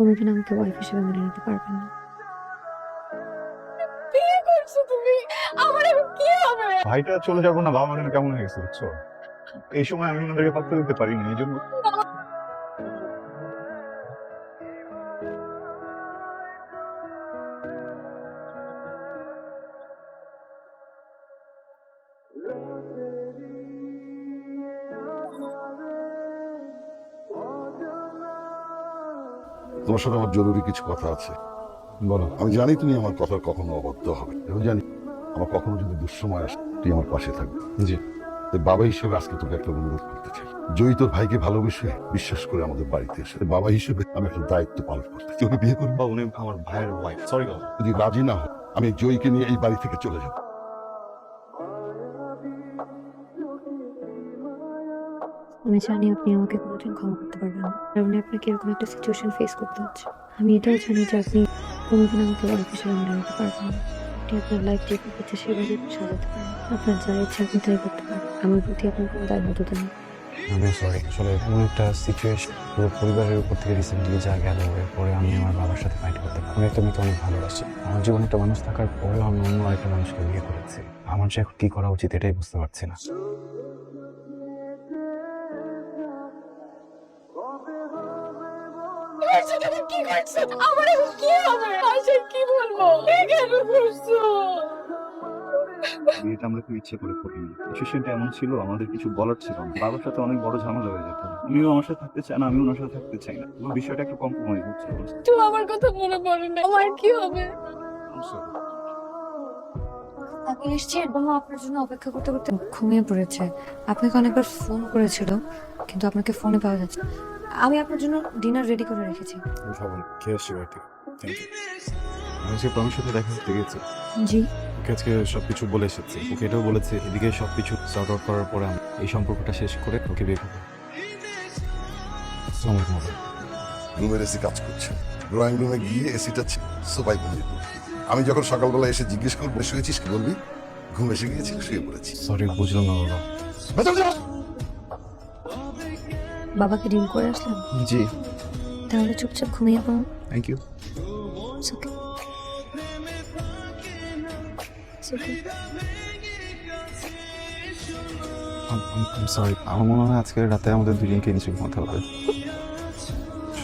কোনোদিন আমাকে ওয়াইফ হিসেবে মেনে নিতে পারবেন না। বিয়ে করছো তুমি, আমার এখন কি হবে? ভাইটা চলে যাবো না, বাবা মা কেমন হয়ে গেছে বুঝছো? এই সময় আমি ওনাদেরকে পাত্তা দিতে পারিনি, এই জন্য তোমার সাথে আমার জরুরি কিছু কথা আছে। বলো। আমি জানি তুমি আমার কথার কখনো অবাধ্য হবে, আমি জানি আমার কখনো যদি দুঃসময় আসে তুই আমার পাশে থাকবে। জি। তাই বাবা হিসেবে আজকে তোকে একটা অনুরোধ করতে চাই। জয়ী তোর ভাইকে ভালোবেসে বিশ্বাস করে আমাদের বাড়িতে এসে বাবা হিসেবে আমি একটা দায়িত্ব পালন করতে চাই। তোকে বিয়ে করবো। বাবা, উনি আমার ভাইয়ের ওয়াইফ। সরি বাবা। যদি রাজি না হো, আমি জয়ীকে নিয়ে এই বাড়ি থেকে চলে যাবো। আমি জানি আপনি আমাকে কোনোদিন ক্ষমা করতে পারবেন না, কারণ আপনাকে এরকম একটা সিচুয়েশন ফেস করতে হচ্ছে। আমি এটাও জানি যে আপনি কোনোদিন আমাকে ওয়াইফ হিসেবে মেনে নিতে পারবেন না। আপনি আপনার লাইফ যেভাবে ইচ্ছে সেভাবে সাজাতে পারেন, আপনার যা ইচ্ছা আপনি তাই করতে পারেন। আমার প্রতি আপনার কোনো দায়বদ্ধতা নেই। আমি সরি, আসলে এমন একটা সিচুয়েশন পুরো পরিবারের উপর থেকে রিসেন্টলি যা গেল, এরপরে আমি আমার বাবার সাথে ফাইট করতে পারি। আমি একটা মেয়েকে অনেক ভালোবাসি। আমার জীবনে একটা মানুষ থাকার পরেও আমি অন্য একটা মানুষকে বিয়ে করেছি। আমার যে এখন কি করা উচিত এটাই বুঝতে পারছি না। কি করছো? আমার এখন কি হবে? আশা কি বলবো? কেন করছো? বিয়েটা আমরা খুব ইচ্ছে করে করিনি। সিচুয়েশনটা এমন ছিল, আমাদের কিছু বলার ছিল না। বাবার সাথে অনেক বড় ঝামেলা হয়ে যেত। উনিও আমার সাথে থাকতে চায় না, আমিও ওনার সাথে থাকতে চাই না। পুরো বিষয়টা একটু কম্প্রোমাইজ হচ্ছে। তো আমার কথা মনে পড়ে না, আমার কি হবে? আপনি নিশ্চয়ই বাবা আপনার জন্য অপেক্ষা করতে করতে ঘুমিয়ে পড়েছে। আপনাকে অনেকবার ফোন করেছিল, কিন্তু আপনাকে ফোনে পাওয়া যাচ্ছে না। আমি আপনার জন্য ডিনার রেডি করে রেখেছি। আমি খাবো না, খেয়ে আসছি বাড়ি থেকে। Thank you. আমি আজকে প্রমির সাথে দেখা করতে গেছি। জি। ওকে আজকে সবকিছু বলে এসেছি। ওকে এটাও বলেছে এদিকে সবকিছু সর্ট আউট করার পরে আমি এই সম্পর্কটা শেষ করে ওকে বিয়ে করবো। আসসালামু আলাইকুম বাবা। রুমের এসি কাজ করছে, ড্রয়িং রুমে গিয়ে এসিটা সোফায় ঘুমিয়ে পড়বি। আমি যখন সকালবেলা এসে জিজ্ঞেস করবো শুয়েছিস, কি বলবি? ঘুম এসে গিয়েছিল, শুয়ে পড়েছি। সরি, বুঝলাম না বাবা। বাবাকে ডিল করে আসলাম, জি, তাহলে চুপচাপ ঘুমিয়ে পড়ুন। Thank you. It's okay. It's okay. Sorry, আমার মনে হয় আজকে রাতে আমাদের দুজনকে নিচে ঘুমাতে হবে।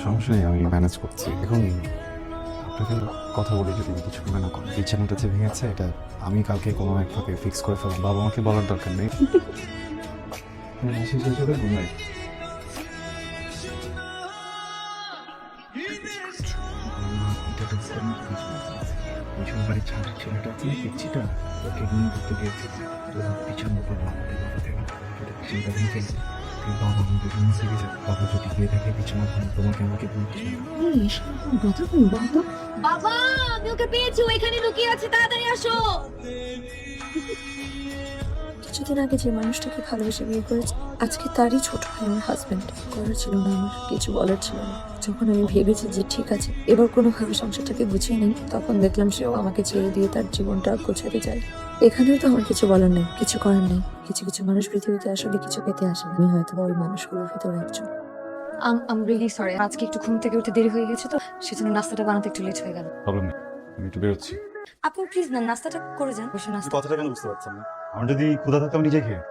সমস্যা নেই, আমি ম্যানেজ করছি। এখন আপনাকে কথা বলি, যদি কিছু মনে না করেন। বিছানাটা যে ভেঙেছে এটা আমি কালকে কোনো এক ফাঁকে ফিক্স করে ফেলাম। বাবা আমাকে বলার দরকার নেই। Good night. পিছন বাড়ির ছাদের ছেলেটা আছে পিচ্ছিটা, ওকে নিয়ে ঘুরতে গিয়েছিল। পিছন উপর বাবাতে পিছনটা ভেঙে ফেলছে। বাবা আমাকে ঘুমিয়ে গেছে। বাবা যদি গিয়ে দেখে পিছনে তোমাকে আমাকে বলতে কথা বলবো তো। বাবা, আমি ওকে পেয়েছি, ও এখানে লুকিয়ে আছে, তাড়াতাড়ি আসো। কিছুদিন আগে যে মানুষটাকে ভালোবেসে বিয়ে করেছে, আজকে তারই ছোট ভাই আমার হাজবেন্ড। করার ছিল না, আমার কিছু বলার ছিল না। যখন আমি ভেবেছি যে ঠিক আছে এবার কোনোভাবে সংসারটাকে গুছিয়ে নেই, তখন দেখলাম সেও আমাকে ছেড়ে দিয়ে তার জীবনটা গোছাতে চায়। এখানেও তো আমার কিছু বলার নেই, কিছু করার নেই। কিছু কিছু মানুষ পৃথিবীতে আসলে কিছু পেতে আসে, আমি হয়তো ওই মানুষগুলোর ভিতরে একজন। I'm really sorry, আজকে একটু ঘুম থেকে উঠে দেরি হয়ে গেছে, তো সেজন্য নাস্তাটা বানাতে একটু লেট হয়ে গেল। প্রবলেম নেই, আমি একটু বেরোচ্ছি। আপনি প্লিজ না নাস্তাটা করে যান। বসে নাস্তা। কথাটা কেন বুঝতে পারছেন না? আমার যদি ক্ষুধা থাকতো আমি নিজে খেয়ে।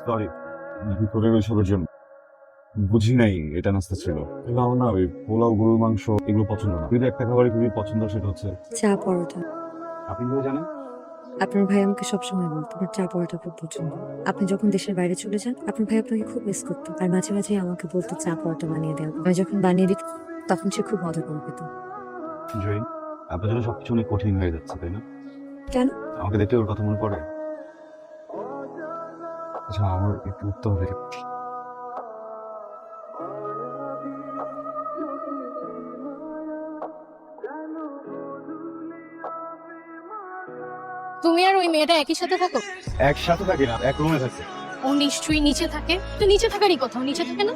সরি, বিপদের ওইসবের জন্য বুঝি নাই এটা নাস্তা ছিল। কিন্তু আমার না ওই পোলাও, গরুর মাংস এগুলো পছন্দ না। কিন্তু একটা খাবারই খুবই পছন্দ, সেটা হচ্ছে চা পরোটা। আপনি কি জানেন? আপনার ভাই আমাকে সবসময় বলতো আপনার চা পরোটা খুব পছন্দ। আপনি যখন দেশের বাইরে চলে যান, আপনার ভাই আপনাকে খুব মিস করতো, আর মাঝে মাঝে আমাকে বলতো চা পরোটা বানিয়ে দেওয়া। আমি যখন বানিয়ে দিত তখন সে খুব মজা করে পেত। জয়ী, আপনার জন্য সবকিছু অনেক কঠিন হয়ে যাচ্ছে, তাই না? কেন? আমাকে দেখে ওর কথা মনে পড়ে। আচ্ছা, আমার একটু উঠতে হবে। তুমি আর ওই মেয়েটা একই সাথে থাকো? একসাথে থাকি না, এক রুমে থাকি। ও নিশ্চয়ই নিচে থাকে। তো নিচে থাকারই কথা, ও নিচে থাকে না?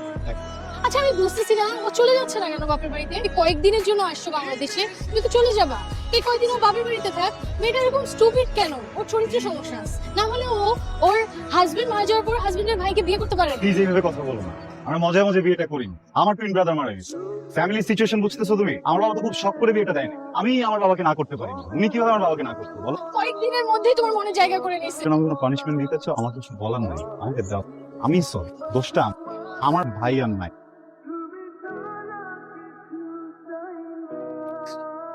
আচ্ছা, আচ্ছা আমি বুঝতেছি না ও চলে যাচ্ছে না কেন বাপের বাড়িতে? এই কয়েকদিনের জন্য আসছো বাংলাদেশে, তুমি তো চলে যাবা। এই কয়েকদিন ও বাপের বাড়িতে থাক। মেয়েটা এরকম স্টুপিড কেন? ওর চরিত্রে সমস্যা আছে। না হলে ও ওর হাজবেন্ড মারা যাওয়ার পর হাজবেন্ডের ভাইকে বিয়ে করতে পারে না। প্লিজ এইভাবে কথা বলো না। আমরা মজায় মজায় বিয়েটা করিনি। আমার টুইন ব্রাদার মারা গেছে। ফ্যামিলি সিচুয়েশন বুঝতেছো তুমি? আমার বাবা তো খুব শখ করে বিয়েটা দেয়নি। আমি আমার বাবাকে না করতে পারিনি। উনি কিভাবে আমার বাবাকে না করতে বলো? কয়েকদিনের মধ্যেই তোমার মনে জায়গা করে নিয়েছে। কেন আমি কোনো পানিশমেন্ট দিতে চাও? আমার কিছু বলার নাই, আমাকে দাও। আমি সরি, দোষটা আমার ভাই আর নাই।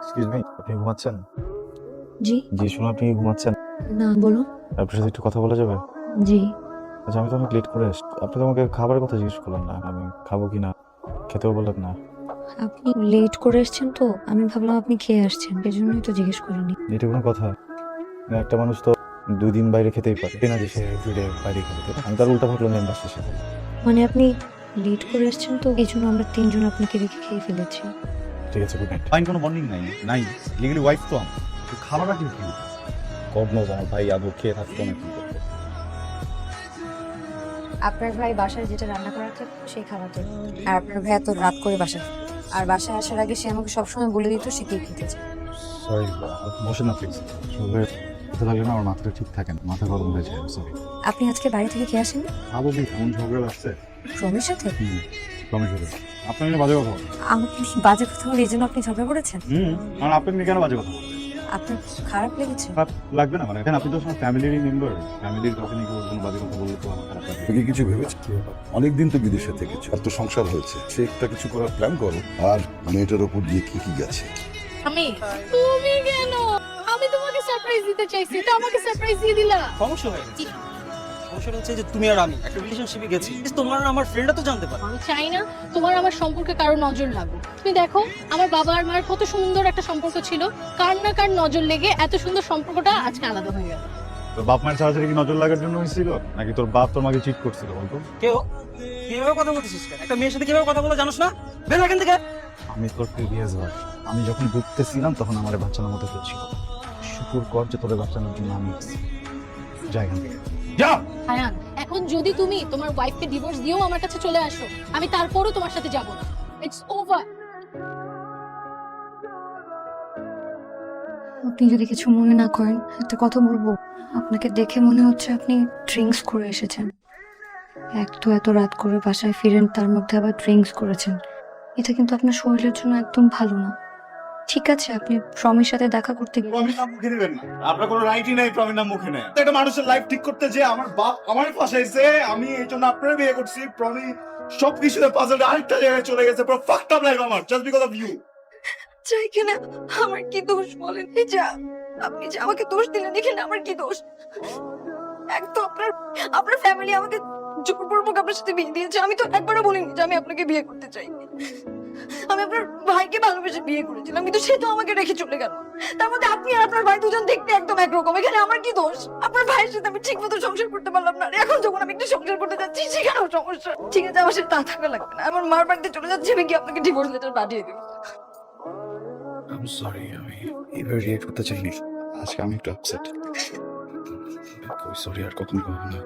এক্সকিউজ মি, আপনি ঘুমাচ্ছেন? জি জি শুনুন, আপনি ঘুমাচ্ছেন? না, বলুন। আপনার সাথে একটু কথা বলা যাবে? জি। আচ্ছা, আমি তো অনেক লেট করে আসছি। আপনি তো আমাকে খাবারের কথা জিজ্ঞেস করলেন না, আমি খাবো কি না, খেতেও বললেন না। আপনি লেট করে এসেছেন তো আমি ভাবলাম আপনি খেয়ে আসছেন, এজন্যই তো জিজ্ঞেস করিনি। এটা কোনো কথা? একটা মানুষ তো 2 দিন বাইরে খেতেই পারে, না যে সে এভরিডে বাইরে খেতে পারে। আমি তার উল্টা ভাবলাম যে আমি বাসে এসে খাবো। মানে আপনি লেট করে এসেছেন তো এই জন্য আমরা 3 জন আপনাকে রেখে খেয়ে ফেলেছি। ঠিক আছে, গুড নাইট। ফাইন, কোনো বন্ডিং নাই লিগালি ওয়াইফ তো আমি। তো খাবারটা কি গড নোজ আমার ভাই আদৌ খেয়ে থাকতো না কি করতো। আপনার ভাই বাসায় যেটা রান্না করা থাকতো সেই খাবারটা, আর আপনার ভাই এত রাত করে বাসায়, আর বাসায় আসার আগে সে আমাকে সবসময় বলে দিত সে কি খেতে চায়। সরি, বসে না প্লিজ। আসলে খেতে লাগলে না আমার মাথাটা ঠিক থাকে না, মাথা গরম হয়ে যায়। সরি। আপনি আজকে বাড়ি থেকে খেয়ে আসেন? খাবো কি? এমন ঝগড়া আসছে প্রমের সাথে? কমে যাবে। আপনার নিয়ে বাজে কথা বলেন। আমাকে বাজে কথা বলে এই জন্য আপনি ঝগড়া করেছেন? কারণ আপনার নিয়ে কেন বাজে কথা বলেন? আপনার খারাপ লেগেছে? খারাপ লাগবে না মানে? আপনি তো আমার ফ্যামিলিরই মেম্বার, ফ্যামিলির কাউকে নিয়ে কোনো বাজে কথা বললে তো আমার খারাপ লাগবে। তুমি কিছু ভেবেছ? অনেকদিন তো বিদেশে থেকেছো, আর তো সংসার হয়েছে, সে একটা কিছু করার প্ল্যান করো। আর মেয়েটার উপর দিয়ে কি গেছে? তুমি কেন? আমি তোমাকে সারপ্রাইজ দিতে চাইছি, তো আমাকে সারপ্রাইজ দিয়ে দিলা। সমস্যা হয়ে গেছে। সমস্যাটা হচ্ছে যে তুমি আর আমি একটা রিলেশনশিপে গেছি, তোমার আর আমার ফ্রেন্ডরা তো জানতে পারে। আমি চাই না তোমার আমার সম্পর্কে কারো নজর লাগুক। তুমি দেখো আমার বাবা আর মার কত সুন্দর একটা সম্পর্ক ছিল, কার না কার নজর লেগে এত সুন্দর সম্পর্কটা আজকে আলাদা হয়ে গেল। তোর বাপ মায়ের সারাসারি কি নজর লাগার জন্য হয়েছিল, নাকি তোর বাপ তোর মাকে চিট করছিল বলতো? কেউ কিভাবে কথা বলতেছিস? একটা মেয়ের সাথে কিভাবে কথা বলে জানোস না? বের এখান থেকে। আমি তোর প্রিভিয়াস ভাই, আমি যখন ঢুকতেছিলাম তখন আমার বাচ্চার মতো ছিল। শুকুর কর যে তোর বাচ্চানোর জন্য আমি যাই এখান থেকে, যা। আয়ান, এখন যদি তুমি তোমার ওয়াইফকে ডিভোর্স দিয়েও আমার কাছে চলে আসো, আমি তারপরও তোমার সাথে যাব না। It's over. আপনি যদি কিছু মনে না করেন একটা কথা বলবো। আপনাকে দেখে মনে হচ্ছে আপনি ড্রিঙ্কস করে এসেছেন। এক তো এত রাত করে বাসায় ফিরেন, তার মধ্যে আবার ড্রিঙ্কস করেছেন। এটা কিন্তু আপনার শরীরের জন্য একদম ভালো না। ঠিক আছে, আপনি প্রমের সাথে দেখা করতে গেলেন। প্রমির নাম মুখে নেবেন না, আপনার কোনো রাইটই নাই প্রমির নাম মুখে নেয়। একটা মানুষের লাইফ ঠিক করতে যে আমার বাপ আমার ফাঁসাইছে, আমি এই জন্য আপনার বিয়ে করছি। প্রমি সবকিছুতে পাজল আরেকটা জায়গায় চলে গেছে। পুরো ফাকড আপ লাইফ আমার, জাস্ট বিকজ অফ ইউ। চাই কিনা আমার কি দোষ বলেন? এই যা আপনি যে আমাকে দোষ দিলেন, এখানে আমার কি দোষ? এক তো আপনার ফ্যামিলি আমাকে জোরপূর্বক আপনার সাথে বিয়ে দিয়েছে। আমি তো একবারও বলিনি যে আমি আপনাকে বিয়ে করতে চাই। আমি আপনার ভাইকে ভালোবেসে বিয়ে করেছিলাম, কিন্তু সে তো আমাকে রেখে চলে গেল। তার মধ্যে আপনি আর আপনার ভাই দুজন দেখতে একদম একরকম। এখানে আমার কি দোষ? আপনার ভাইয়ের সাথে আমি ঠিক মতো সংসার করতে পারলাম না, আর এখন যখন আমি একটা সংসার করতে যাচ্ছি সেখানেও সমস্যা। ঠিক আছে, আমার সাথে তা থাকা লাগবে না। আমার মার বাড়িতে চলে যাচ্ছে, আমি কি আপনাকে ডিভোর্স লেটার পাঠিয়ে দেবো? আই এম সরি, আমি এভাবে রিয়েক্ট করতে চাইনি। আজকে আমি একটু আপসেট। সরি, আর কখনো করবো না।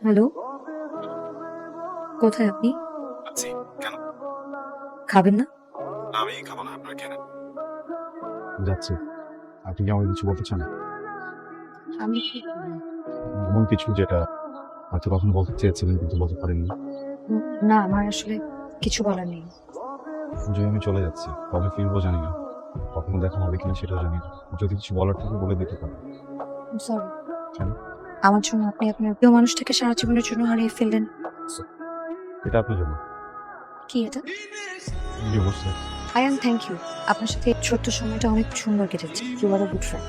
হ্যালো, কোথায় আপনি? আছি। কেন? খাবেন না? আমি খাবো না, আপনার কেন? যাচ্ছি। আপনি কি আমাকে কিছু বলতে চান? আমি এমন কিছু যেটা হয়তো কখনো বলতে চেয়েছিলেন কিন্তু বলতে পারেননি? না, আমার আসলে কিছু বলার নেই। যে আমি চলে যাচ্ছি, কবে ফিরবো জানি না, কখনো দেখা হবে কিনা সেটাও জানি না। যদি কিছু বলার থাকে বলে দিতে পারেন। সরি। কেন? আমার জন্য আপনি আপনার প্রিয় মানুষটাকে সারা জীবনের জন্য হারিয়ে ফেললেন। এটা আপনার জন্য। কি এটা? ডিভোর্স। Ayaan, thank you. আপনার সাথে এই ছোট্ট সময়টা অনেক সুন্দর কেটেছে। You are a good friend.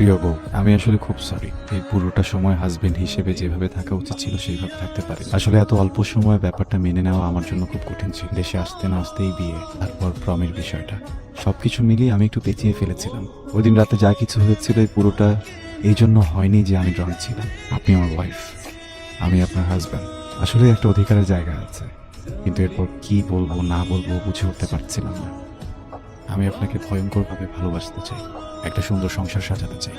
প্রিয় বউ, আমি আসলে খুব সরি। এই পুরোটা সময় হাজবেন্ড হিসেবে যেভাবে থাকা উচিত ছিল সেইভাবে থাকতে পারি। আসলে এত অল্প সময় ব্যাপারটা মেনে নেওয়া আমার জন্য খুব কঠিন ছিল। দেশে আসতে না আসতেই বিয়ে, তারপর প্রমের বিষয়টা, সবকিছু মিলিয়ে আমি একটু পেঁচিয়ে ফেলেছিলাম। ওই দিন রাতে যা কিছু হয়েছিল এই পুরোটা এই জন্য হয়নি যে আমি ড্রাঙ্ক ছিলাম। আপনি আমার ওয়াইফ, আমি আপনার হাজব্যান্ড। আসলে একটা অধিকারের জায়গা আছে, কিন্তু এরপর কি বলবো না বলবো বুঝে উঠতে পারছিলাম না। আমি আপনাকে ভয়ঙ্করভাবে ভালোবাসতে চাই, একটা সুন্দর সংসার সাজাতে চাই।